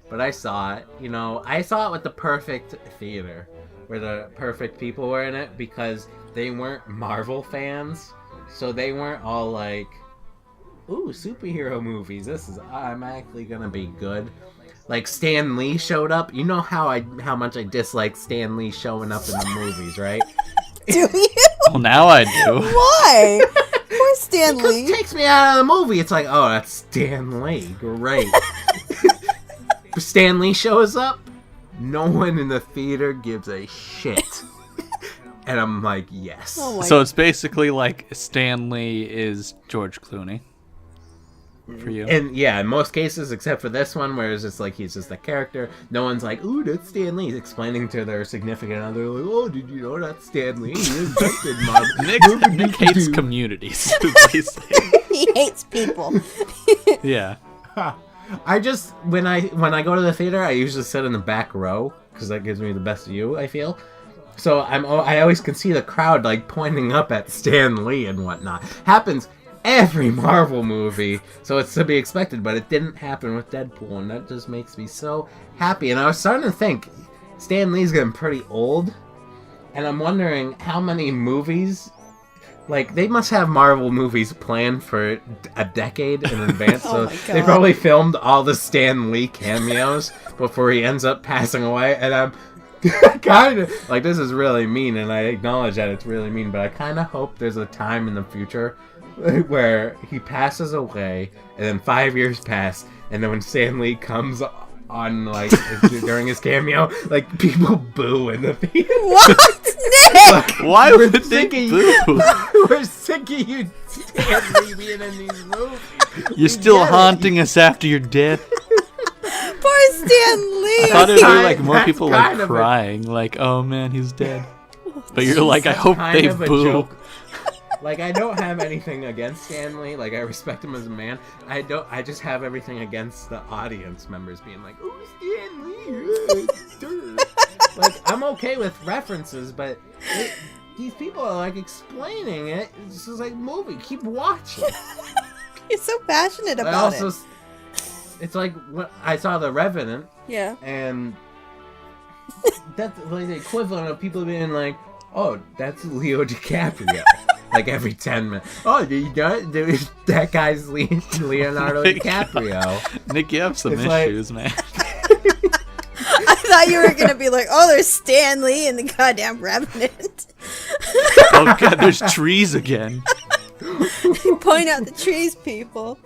but I saw it. You know, I saw it with the perfect theater, where the perfect people were in it, because they weren't Marvel fans, so they weren't all like, ooh, superhero movies, this is automatically gonna be good. Like, Stan Lee showed up. You know how much I dislike Stan Lee showing up in the movies, right? Do you? Well, now I do. Why? Poor Stan Lee. It takes me out of the movie. It's like, oh, that's Stan Lee. Great. Stan Lee shows up. No one in the theater gives a shit. And I'm like, yes. Oh So it's basically like Stan Lee is George Clooney. For you. And yeah, in most cases, except for this one, where it's just like he's just a character. No one's like, ooh, that's Stan Lee. Explaining to their significant other, like, oh, did you know that's Stan Lee? He invented Marvel. Nick hates communities. He hates people. Yeah. I just, when I go to the theater, I usually sit in the back row, because that gives me the best view, I feel. So I always can see the crowd like pointing up at Stan Lee and whatnot. Happens every Marvel movie, so it's to be expected, but it didn't happen with Deadpool, and that just makes me so happy. And I was starting to think, Stan Lee's getting pretty old, and I'm wondering how many movies, like, they must have Marvel movies planned for a decade in advance, Oh so my they God. probably filmed all the Stan Lee cameos before he ends up passing away, and I'm kind of, like, this is really mean, and I acknowledge that it's really mean, but I kind of hope there's a time in the future where he passes away, and then 5 years pass, and then when Stan Lee comes on, like, during his cameo, like, people boo in the theater. What? Nick! Like, Why would they sick of boo? We're sick of you, Stan Lee, being in these movies. You're still haunting us after you're dead. Poor Stan Lee. I thought it would be That's like more kind people like of a- crying, like, "Oh man, he's dead." But you're like, "I hope Kind they of a boo." joke. Like, I don't have anything against Stan Lee. Like, I respect him as a man. I just have everything against the audience members being like, "Oh, Stan Lee." Like, I'm okay with references, but these people are like explaining it. It's just like, movie, keep watching. You're so passionate I about also, it. it's like when I saw The Revenant, Yeah. and that's like the equivalent of people being like, "Oh, that's Leo DiCaprio." Like every 10 minutes. Oh, that guy's Leonardo DiCaprio. Nick, you have some It's like- issues, man. I thought you were gonna be like, oh, there's Stan Lee and the goddamn Revenant. Oh god, there's trees again. Point out the trees, people.